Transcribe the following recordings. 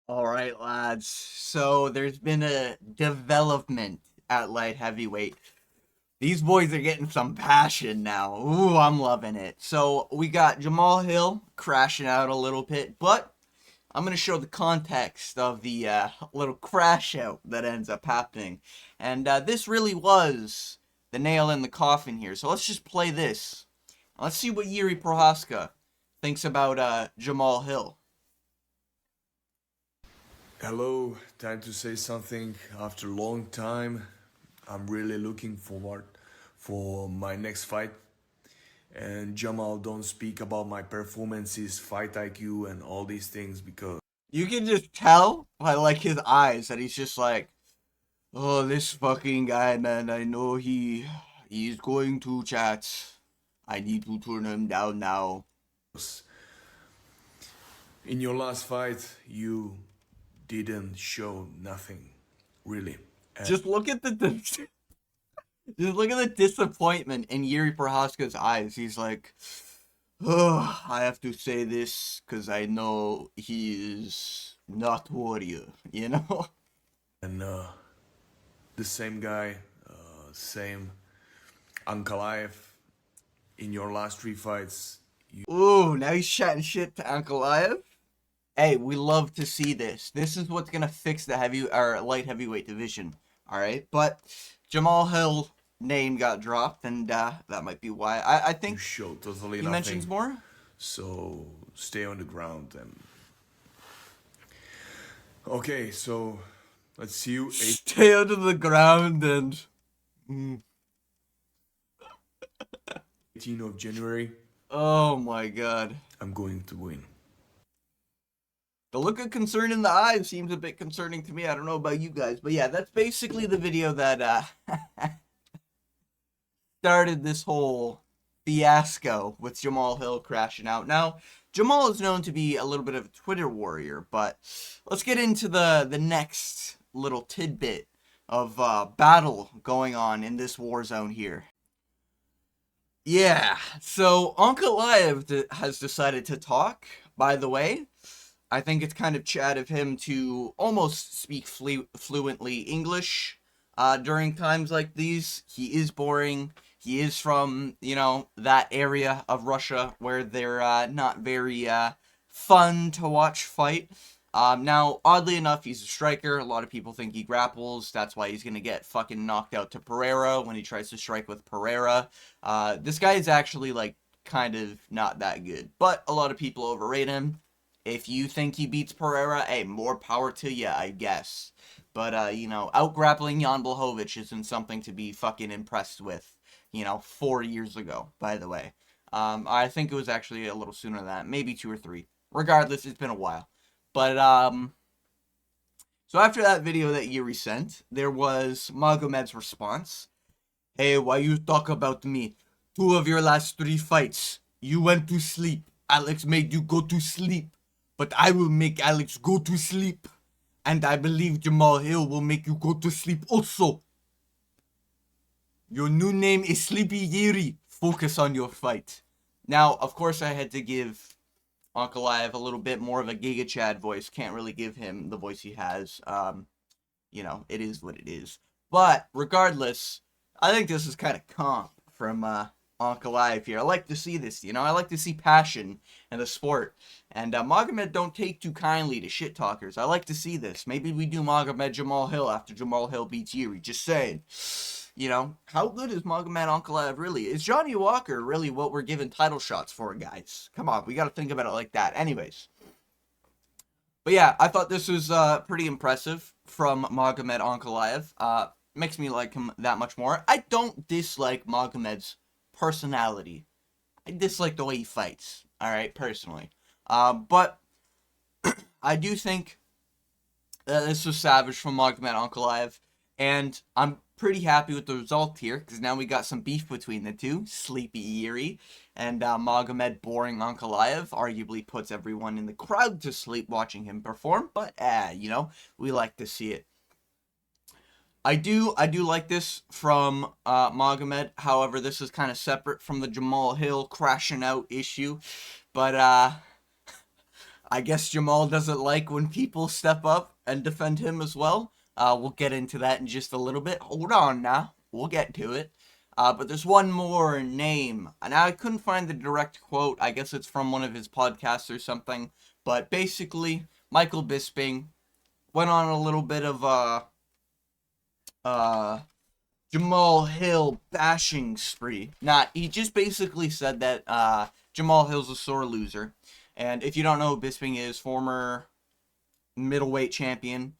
All right, lads. So there's been a development at light heavyweight. These boys are getting some passion now. Ooh, I'm loving it. So we got Jamal Hill crashing out a little bit, but I'm going to show the context of the little crash out that ends up happening. And this really was the nail in the coffin here. So let's just play this. Let's see what Yuri Prohaska thinks about Jamal Hill. Hello, time to say something. After a long time, I'm really looking forward for my next fight. And Jamal, don't speak about my performances, fight IQ, and all these things because You can just tell by like his eyes that he's just like, oh, this fucking guy, man. I know he's going to chat. I need to turn him down now. in your last fight, you didn't show nothing, really. And Just look at the just look at the disappointment in Yuri Prohaska's eyes. He's like, oh, I have to say this because I know he is not warrior. You know. and the same guy, same Ankalaev, in your last three fights, Ooh, now he's chatting shit to Uncle Liev. Hey, we love to see this. This is what's gonna fix the heavy or light heavyweight division. All right, but Jamal Hill name got dropped, and that might be why. I you think show totally he mentions nothing. more. So stay on the ground and okay, so let's see you Stay under the ground and. Mm. 18th of January. Oh my god. I'm going to win. The look of concern in the eyes seems a bit concerning to me. I don't know about you guys, but yeah, that's basically the video that started this whole fiasco with Jamal Hill crashing out. Now, Jamal is known to be a little bit of a Twitter warrior, but let's get into the next little tidbit of battle going on in this war zone here. Yeah, so Uncle Liev has decided to talk, by the way. I think it's kind of Chad of him to almost speak fluently English during times like these. He is boring. He is from, that area of Russia where they're not very fun to watch fight. Now, oddly enough, he's a striker. A lot of people think he grapples. That's why he's going to get fucking knocked out to Pereira when he tries to strike with Pereira. This guy is actually, like, kind of not that good. But a lot of people overrate him. If you think he beats Pereira, hey, more power to you, I guess. But, out grappling Jan Blachowicz isn't something to be fucking impressed with, 4 years ago, by the way. I think it was actually a little sooner than that, maybe 2 or 3. Regardless, it's been a while. But, so after that video that Yuri sent, there was Magomed's response. Hey, why you talk about me? 2 of your last 3 fights, you went to sleep. Alex made you go to sleep. But I will make Alex go to sleep. And I believe Jamal Hill will make you go to sleep also. Your new name is Sleepy Yuri. Focus on your fight. Now, of course, I had to give Uncle Live a little bit more of a Giga Chad voice. Can't really give him the voice he has. It is what it is. But regardless, I think this is kind of comp from Uncle Live here. I like to see this, I like to see passion in the sport. And Magomed don't take too kindly to shit talkers. I like to see this. Maybe we do Magomed Jamal Hill after Jamal Hill beats Yuri. Just saying. How good is Magomed Ankalaev really? Is Johnny Walker really what we're giving title shots for, guys? Come on, we got to think about it like that. Anyways. But yeah, I thought this was pretty impressive from Magomed Ankalaev. Makes me like him that much more. I don't dislike Magomed's personality. I dislike the way he fights, alright, personally. But I do think that this was savage from Magomed Ankalaev. And I'm pretty happy with the result here, because now we got some beef between the two. Sleepy Yuri and Magomed Boring Ankalaev arguably puts everyone in the crowd to sleep watching him perform, but we like to see it. I do like this from Magomed. However, this is kind of separate from the Jamal Hill crashing out issue. But I guess Jamal doesn't like when people step up and defend him as well. We'll get into that in just a little bit. Hold on now. We'll get to it. But there's one more name. And I couldn't find the direct quote. I guess it's from one of his podcasts or something. But basically, Michael Bisping went on a little bit of uh, Jamal Hill bashing spree. He just basically said that Jamal Hill's a sore loser. And if you don't know who Bisping is, former middleweight champion,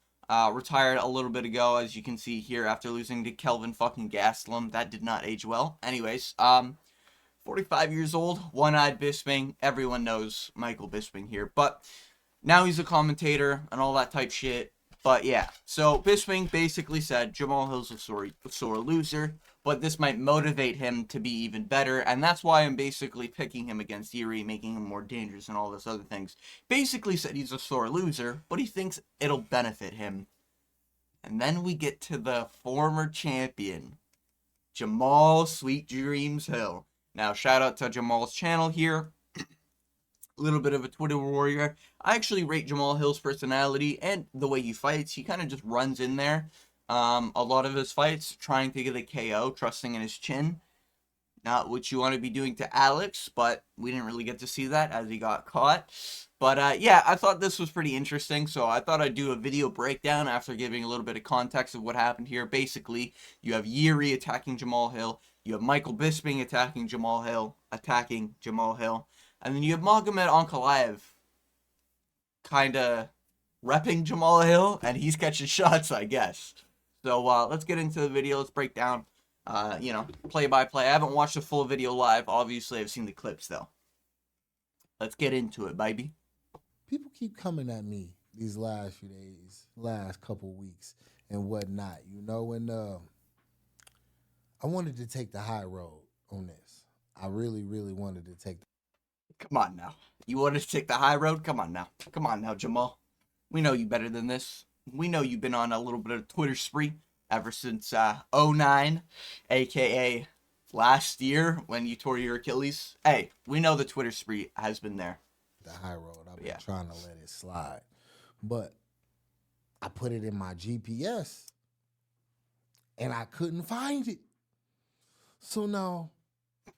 retired a little bit ago, as you can see here, after losing to Kelvin fucking Gastelum. That did not age well. Anyways, 45 years old, one-eyed Bisping. Everyone knows Michael Bisping here. But now he's a commentator and all that type shit. But yeah, so Bisping basically said Jamal Hill's a sore loser, but this might motivate him to be even better, and that's why I'm basically picking him against Erie, making him more dangerous and all this other things. Basically said he's a sore loser, but he thinks it'll benefit him. And then we get to the former champion, Jamal Sweet Dreams Hill. Now, shout out to Jamal's channel here. A little bit of a Twitter warrior. I actually rate Jamal Hill's personality and the way he fights. He kind of just runs in there. A lot of his fights, trying to get a KO, trusting in his chin. Not what you want to be doing to Alex, but we didn't really get to see that as he got caught. But yeah, I thought this was pretty interesting, so I thought I'd do a video breakdown after giving a little bit of context of what happened here. Basically, you have Yuri attacking Jamal Hill. You have Michael Bisping attacking Jamal Hill. And then you have Magomed Ankalaev kind of repping Jamal Hill, and he's catching shots, I guess. So let's get into the video. Let's break down, play by play. I haven't watched the full video live. Obviously, I've seen the clips, though. Let's get into it, baby. People keep coming at me these last few days, last couple weeks, and whatnot, and I wanted to take the high road on this. I really, really wanted to take the Come on now. You wanted to take the high road? Come on now, Jamal. We know you better than this. We know you've been on a little bit of Twitter spree ever since 09, aka last year when you tore your Achilles. Hey, we know the Twitter spree has been there. high road. I've been trying to let it slide. But I put it in my GPS and I couldn't find it. So now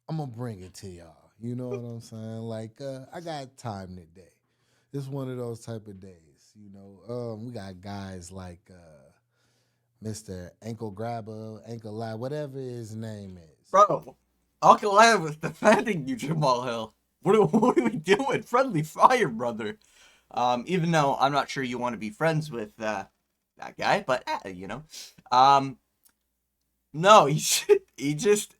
I'm going to bring it to y'all. You know what I'm saying? Like, I got time today. It's one of those type of days, We got guys like Mr. Ankle Grabber, Ankle Lab, whatever his name is. Bro, Uncle Lab was defending you, Jamal Hill. What are we doing? Friendly fire, brother. Even though I'm not sure you want to be friends with that guy, but, no, he just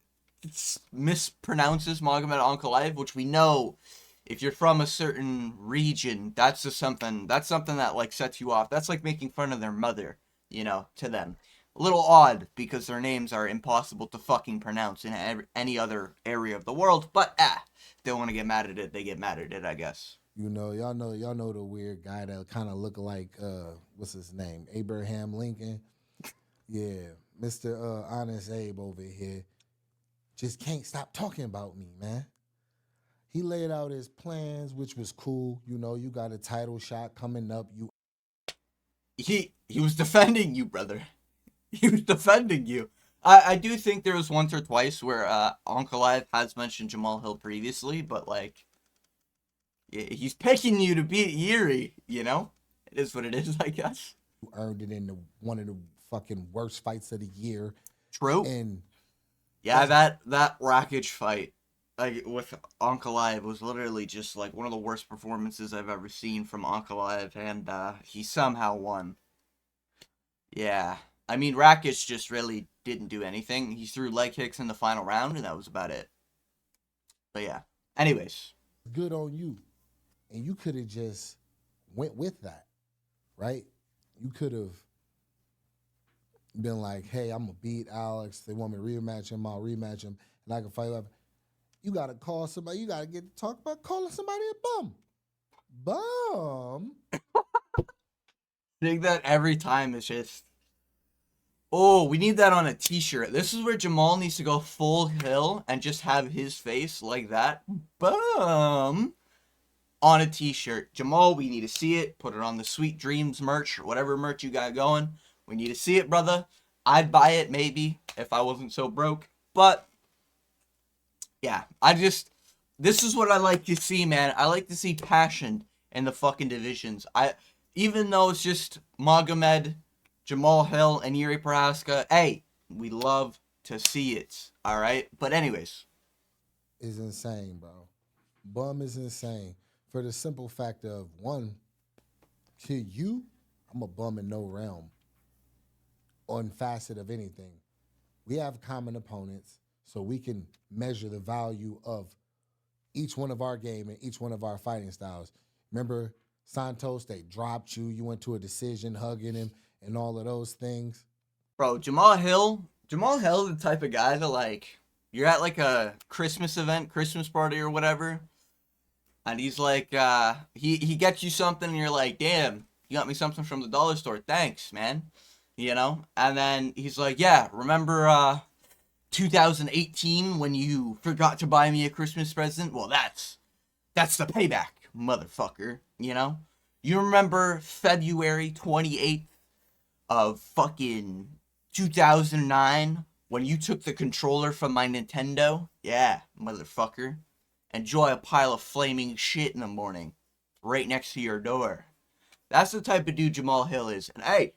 mispronounces Magomed Ankalaev, which we know if you're from a certain region, that's something that like sets you off. That's like making fun of their mother, to them. A little odd because their names are impossible to fucking pronounce in any other area of the world, but they want to get mad at it, they get mad at it, I guess. Y'all know the weird guy that kind of look like what's his name? Abraham Lincoln. Yeah, Mr. Honest Abe over here. Just can't stop talking about me, man. He laid out his plans, which was cool. You got a title shot coming up. He was defending you, brother. He was defending you. I do think there was once or twice where Ankalaev has mentioned Jamal Hill previously, but like, he's picking you to beat Yuri, It is what it is, I guess. You earned it in one of the fucking worst fights of the year. True. And yeah, that Rakic fight, like with Ankalaev, was literally just like one of the worst performances I've ever seen from Ankalaev, and he somehow won. Yeah, I mean Rakic just really didn't do anything. He threw leg kicks in the final round, and that was about it. But yeah, anyways, good on you, and you could have just went with that, right? You could have been like, hey, I'm going to beat Alex. They want me to rematch him. I'll rematch him. And I can fight up. You got to call somebody. You got to get to talk about calling somebody a bum. Bum? I think that every time it's just, oh, we need that on a t-shirt. This is where Jamal needs to go full Hill and just have his face like that. Bum. on a t-shirt. Jamal, we need to see it. Put it on the Sweet Dreams merch or whatever merch you got going. We need to see it, brother. I'd buy it maybe if I wasn't so broke. But yeah, this is what I like to see, man. I like to see passion in the fucking divisions. Even though it's just Magomed, Jamal Hill, and Yuri Prohaska, hey, we love to see it. All right, but anyways, Is insane, bro. Bum is insane for the simple fact of one, to you, I'm a bum in no realm on facet of anything. We have common opponents, so we can measure the value of each one of our game and each one of our fighting styles. Remember Santos, they dropped you, you went to a decision, hugging him, and all of those things. bro, Jamal Hill, the type of guy that like you're at like a Christmas event, Christmas party or whatever, and he's like, he gets you something, and you're like, damn, you got me something from the dollar store, thanks, man, you know, and then he's like, yeah, remember 2018 when you forgot to buy me a Christmas present? Well, that's the payback, motherfucker, you know. You remember February 28th of fucking 2009 when you took the controller from my Nintendo? Yeah, motherfucker. Enjoy a pile of flaming shit in the morning right next to your door. That's the type of dude Jamal Hill is. And hey,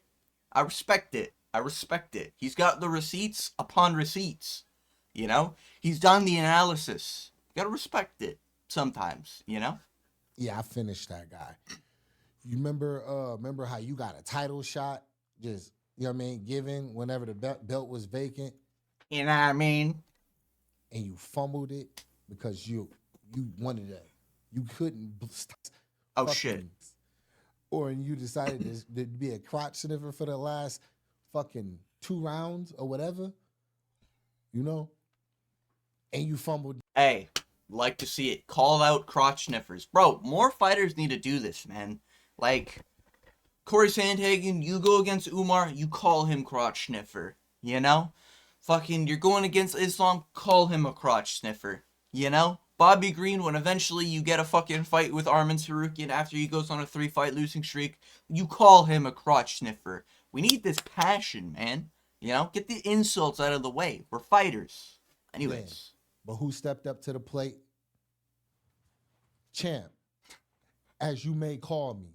I respect it. I respect it. He's got the receipts upon receipts. You know? He's done the analysis. You gotta respect it sometimes, you know? Yeah, I finished that guy. You remember how you got a title shot, just you know what I mean, given whenever the belt was vacant, You know what I mean? and you fumbled it because you wanted to, you couldn't Oh shit. or you decided to be a crotch sniffer for the last fucking 2 rounds or whatever, you know, and you fumbled. Hey, like to see it. Call out crotch sniffers. Bro, more fighters need to do this, man. Like, Corey Sandhagen, you go against Umar, you call him crotch sniffer. You know? Fucking, you're going against Islam, call him a crotch sniffer. You know? Bobby Green, when eventually you get a fucking fight with Arman Sarukian after he goes on a 3-fight losing streak, you call him a crotch sniffer. We need this passion, man. You know? Get the insults out of the way. We're fighters. Anyways. But who stepped up to the plate? Champ, as you may call me.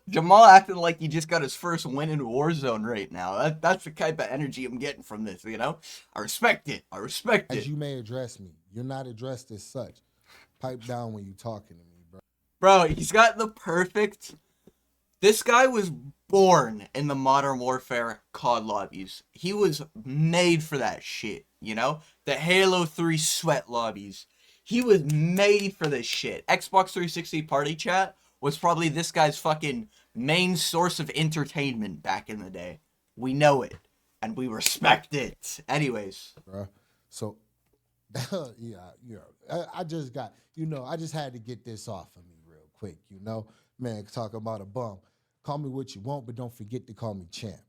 Jamal acting like he just got his first win in Warzone right now. That's the type of energy I'm getting from this, you know? I respect it. I respect it. As you may address me. You're not addressed as such. Pipe down when you talking to me, bro. Bro, he's got the perfect... This guy was born in the Modern Warfare COD lobbies. He was made for that shit, you know? The Halo 3 sweat lobbies. He was made for this shit. Xbox 360 party chat was probably this guy's fucking main source of entertainment back in the day. We know it, and we respect it. Anyways. Bro. So, yeah. I just got, I just had to get this off of me real quick, Man, talking about a bum. Call me what you want, but don't forget to call me champ.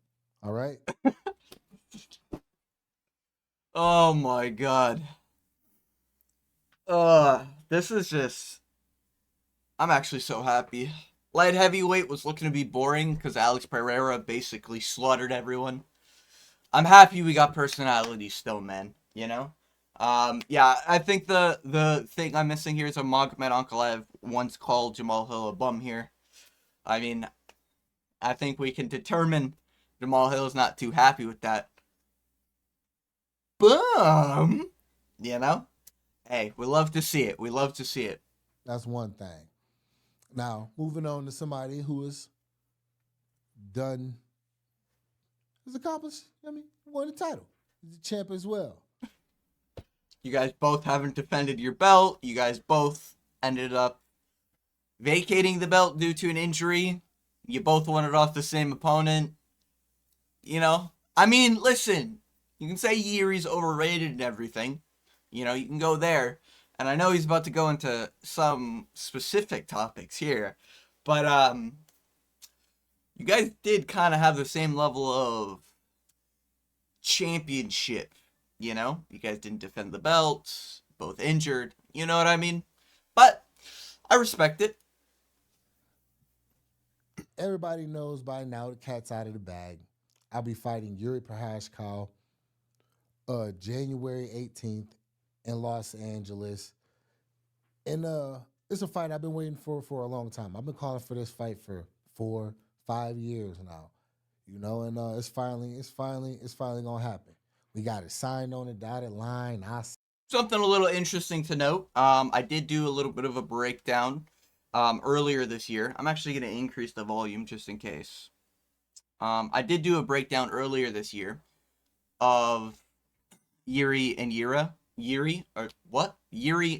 All right? Oh my god. This is just... I'm actually so happy. Light heavyweight was looking to be boring because Alex Pereira basically slaughtered everyone. I'm happy we got personality still, man. You know? Yeah, I think the thing I'm missing here is a Magomed Ankalaev once called Jamal Hill a bum here. I mean, I think we can determine Jamal Hill is not too happy with that. Bum! You know? Hey, we love to see it. We love to see it. That's one thing. Now, moving on to somebody who has accomplished, won the title. He's a champ as well. You guys both haven't defended your belt. You guys both ended up vacating the belt due to an injury. You both won it off the same opponent. You know? I mean, listen. You can say Yuri's overrated and everything. You know, you can go there. And I know he's about to go into some specific topics here. But, you guys did kind of have the same level of championship You know, you guys didn't defend the belts, both injured. You know what I mean? But I respect it. Everybody knows by now the cat's out of the bag. I'll be fighting Yuri Prohashkov January 18th in Los Angeles. And it's a fight I've been waiting for a long time. I've been calling for this fight for 4-5 years now. You know, and it's finally gonna happen. We got it signed on the dotted line. Something a little interesting to note. I did do a little bit of a breakdown earlier this year. I'm actually going to increase the volume just in case. I did do a breakdown earlier this year of Yuri and Yuri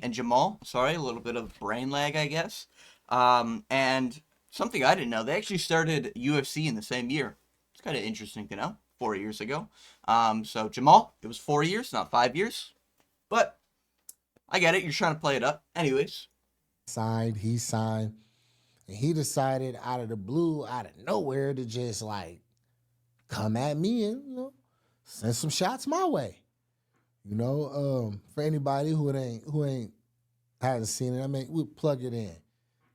and Jamal. Sorry, a little bit of brain lag, I guess. And something I didn't know, they actually started UFC in the same year. It's kind of interesting to know. 4 years ago. So Jamal, it was 4 years, not 5 years. But I get it. You're trying to play it up. Anyways. He signed. And he decided out of the blue, out of nowhere, to just like come at me and, you know, send some shots my way. You know, for anybody who hasn't seen it, I mean, we'll plug it in.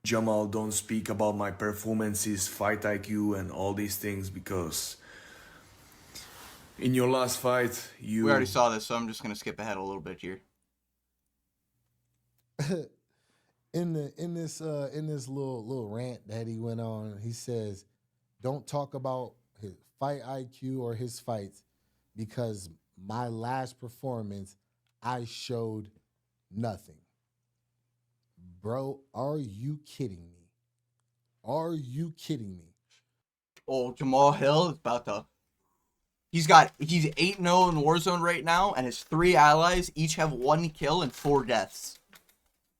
Jamal, don't speak about my performances, fight IQ, and all these things because in your last fight, we already saw this, so I'm just gonna skip ahead a little bit here. in this little rant that he went on, he says, "Don't talk about his fight IQ or his fights because my last performance, I showed nothing." Bro, are you kidding me? Are you kidding me? Oh, Jamal Hill is about to. He's 8-0 in Warzone right now, and his 3 allies each have 1 kill and 4 deaths.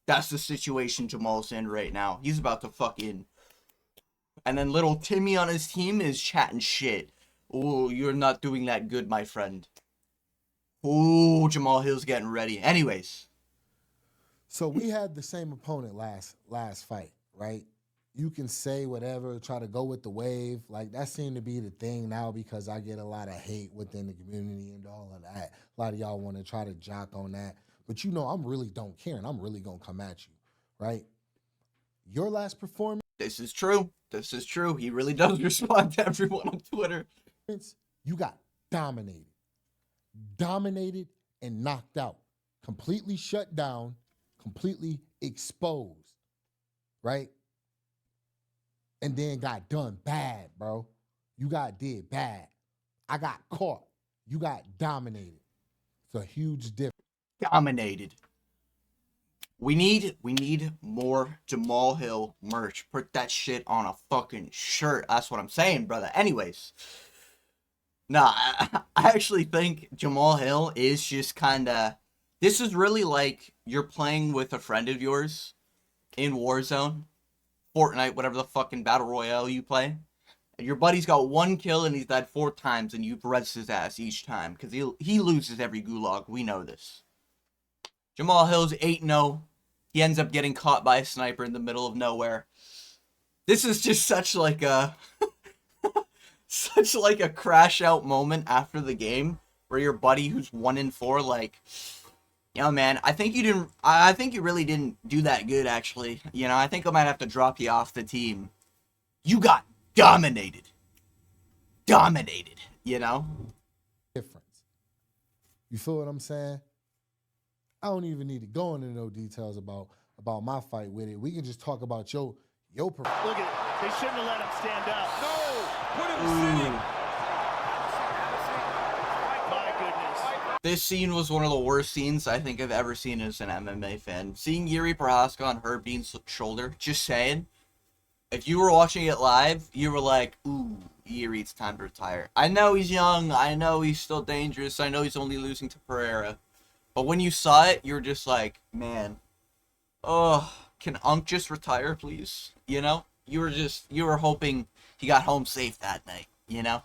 That's the situation Jamal's in right now. He's about to fucking. And then little Timmy on his team is chatting shit. Oh, you're not doing that good, my friend. Oh, Jamal Hill's getting ready. Anyways. So we had the same opponent last fight, right? You can say whatever, try to go with the wave. Like, that seemed to be the thing now because I get a lot of hate within the community and all of that. A lot of y'all want to try to jock on that. But you know, I'm really don't care, and I'm really going to come at you, right? Your last performance. This is true. This is true. He really does respond to everyone on Twitter. You got dominated. Dominated and knocked out. Completely shut down. Completely exposed, right? And then got done bad, bro. You did bad. I got caught. You got dominated. It's a huge difference. Dominated. We need more Jamal Hill merch. Put that shit on a fucking shirt. That's what I'm saying, brother. Anyways. Nah, I actually think Jamal Hill is just kind of. This is really like you're playing with a friend of yours in Warzone, Fortnite, whatever the fucking battle royale you play. And your buddy's got 1 kill and he's died 4 times and you've rezzed his ass each time because he loses every gulag. We know this. Jamal Hill's 8-0. He ends up getting caught by a sniper in the middle of nowhere. This is just such like a such like a crash out moment after the game where your buddy who's 1-4 like, you know, man, I think you really didn't do that good, actually. You know, I think I might have to drop you off the team. You got dominated. Dominated, you know? Difference. You feel what I'm saying? I don't even need to go into no details about my fight with it. We can just talk about your performance. Look at it. They shouldn't have let him stand up. No! Put him sitting! My goodness. This scene was one of the worst scenes I think I've ever seen as an MMA fan. Seeing Yuri Prohaska on Herb Dean's shoulder, just saying, if you were watching it live, you were like, ooh, Yuri, it's time to retire. I know he's young, I know he's still dangerous, I know he's only losing to Pereira. But when you saw it, you were just like, man, oh, can Unk just retire, please? You know? You were hoping he got home safe that night, you know?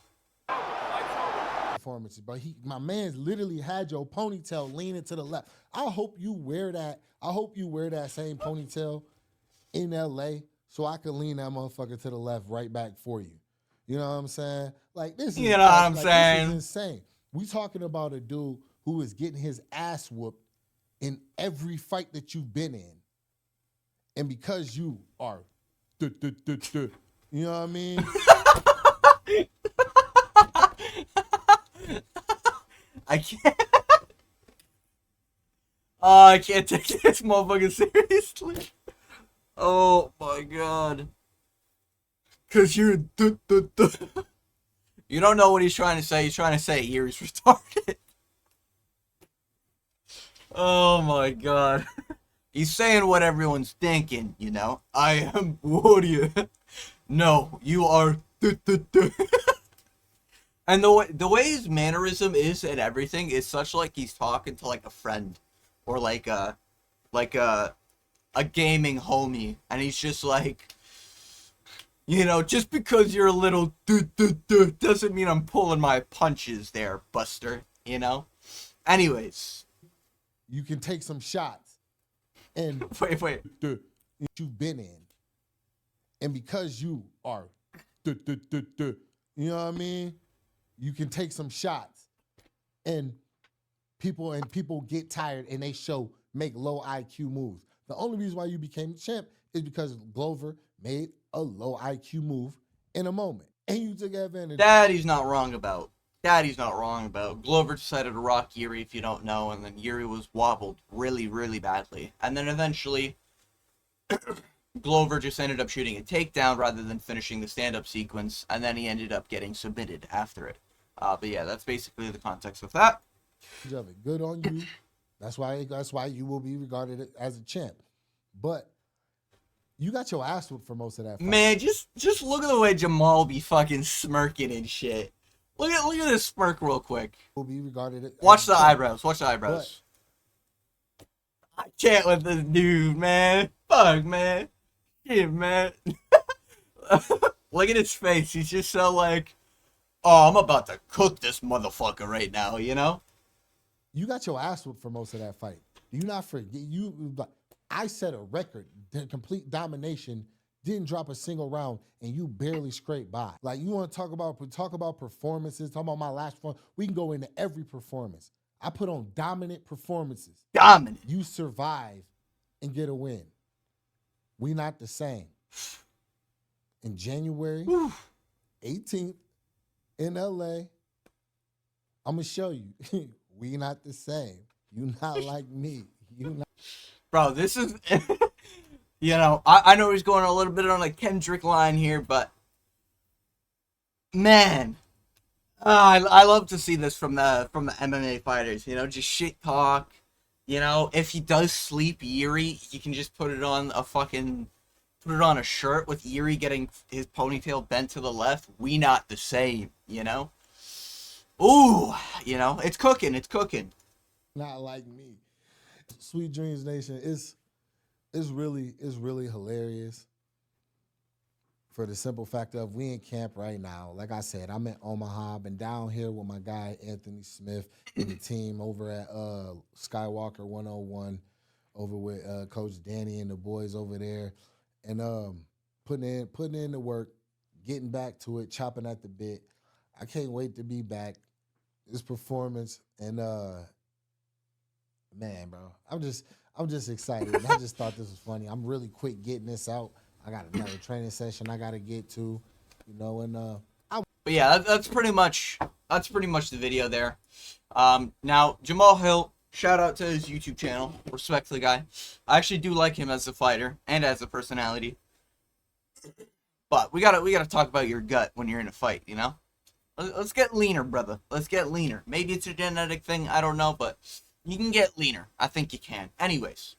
Performances, but my man's literally had your ponytail leaning to the left. I hope you wear that same ponytail in LA so I can lean that motherfucker to the left right back for you. You know what I'm saying? Like, this is, you know what I'm like, saying? This is insane. We talking about a dude who is getting his ass whooped in every fight that you've been in. And because you are, you know what I mean? I can't. Oh, I can't take this motherfucker seriously. Oh my god. Cause you're You don't know what he's trying to say. He's trying to say Erie's retarded. Oh my god. He's saying what everyone's thinking, you know. I am warrior. No, you are. And the way his mannerism is and everything is such like he's talking to like a friend or like a gaming homie, and he's just like, you know, just because you're a little doesn't mean I'm pulling my punches there, Buster, you know? Anyways. You can take some shots and Wait. You've been in. And because you are, you know what I mean? You can take some shots and people get tired and they make low IQ moves. The only reason why you became the champ is because Glover made a low IQ move in a moment. And you took advantage. That he's not wrong about. Glover decided to rock Yuri, if you don't know, and then Yuri was wobbled really, really badly. And then eventually, Glover just ended up shooting a takedown rather than finishing the stand-up sequence, and then he ended up getting submitted after it. But yeah, that's basically the context of that. Good on you. That's why you will be regarded as a champ. But you got your ass whooped for most of that fight. Man, just look at the way Jamal be fucking smirking and shit. Look at this smirk real quick. Will be regarded. Watch the eyebrows. I can't with this dude, man. Fuck, man. Shit, man. Look at his face. He's just so like, oh, I'm about to cook this motherfucker right now, you know? You got your ass whooped for most of that fight. Do you not forget? I set a record, the complete domination, didn't drop a single round, and you barely scraped by. Like, you want to talk about performances, talk about my last one. We can go into every performance. I put on dominant performances. Dominant. You survive and get a win. We not the same. In January 18th in LA, I'm going to show you. We not the same. You not like me. You not. Bro, this is, you know, I know he's going a little bit on a Kendrick line here, but man, I love to see this from the MMA fighters, you know, just shit talk. You know, if he does sleep Yuri, you can just put it on a shirt with Yuri getting his ponytail bent to the left. We not the same, you know? Ooh, you know, it's cooking. Not like me. Sweet Dreams Nation is really hilarious for the simple fact of we in camp right now. Like I said, I'm in Omaha. Been down here with my guy Anthony Smith and the team over at Skywalker 101 over with Coach Danny and the boys over there, and putting in the work, getting back to it, chopping at the bit. I can't wait to be back. This performance and man, bro, I'm just excited. I just thought this was funny. I'm really quick getting this out. I got another training session I got to get to, you know, and But yeah, that's pretty much the video there. Now Jamal Hill, shout out to his YouTube channel. Respect to the guy. I actually do like him as a fighter and as a personality. But we gotta talk about your gut when you're in a fight, you know? Let's get leaner, brother. Let's get leaner. Maybe it's a genetic thing, I don't know, but you can get leaner. I think you can. Anyways,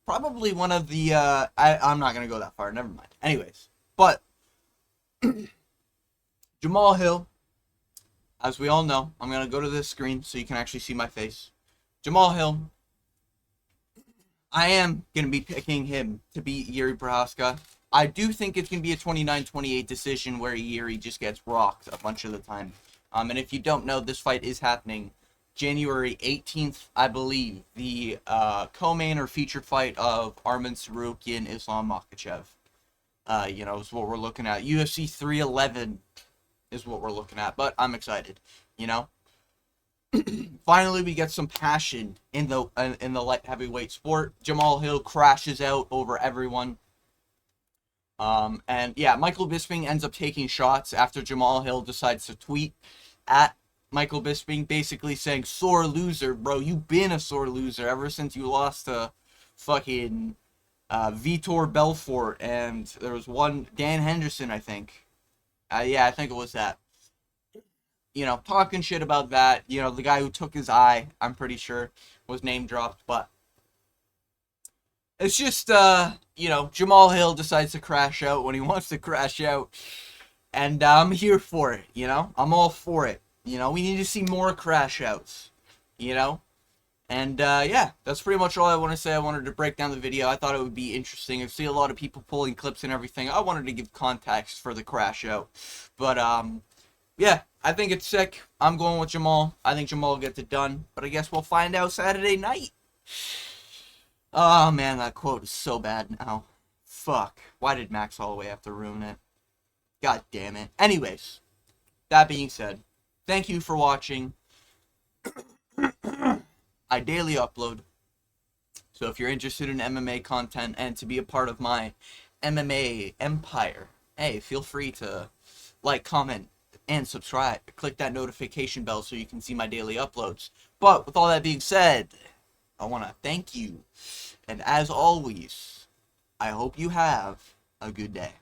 probably one of the, I'm not going to go that far. Never mind. Anyways, but Jamal Hill, as we all know, I'm going to go to this screen so you can actually see my face. Jamal Hill, I am going to be picking him to beat Yuri Prochazka. I do think it's going to be a 29-28 decision where Yuri just gets rocked a bunch of the time. And if you don't know, this fight is happening January 18th, I believe. The co-main or featured fight of Arman Tsarukyan, Islam Makhachev. You know, is what we're looking at. UFC 311 is what we're looking at, but I'm excited, you know? finally we get some passion in the light heavyweight sport. Jamahal Hill crashes out over everyone. And yeah, Michael Bisping ends up taking shots after Jamahal Hill decides to tweet at Michael Bisping, basically saying, "Sore loser, bro. You've been a sore loser ever since you lost to fucking Vitor Belfort, and there was one Dan Henderson, I think. Yeah, I think it was that. You know, talking shit about that. You know, the guy who took his eye, I'm pretty sure, was name dropped, but it's just, you know, Jamahal Hill decides to crash out when he wants to crash out, and I'm here for it, you know? I'm all for it. You know, we need to see more crash outs, you know? And, yeah, that's pretty much all I want to say. I wanted to break down the video. I thought it would be interesting. I see a lot of people pulling clips and everything. I wanted to give context for the crash out. But, yeah, I think it's sick. I'm going with Jamahal. I think Jamahal gets it done. But I guess we'll find out Saturday night. Oh, man, that quote is so bad now. Fuck. Why did Max Holloway have to ruin it? God damn it. Anyways, that being said, thank you for watching. I daily upload. So if you're interested in MMA content and to be a part of my MMA empire, hey, feel free to like, comment, and subscribe. Click that notification bell so you can see my daily uploads. But with all that being said, I want to thank you. And as always, I hope you have a good day.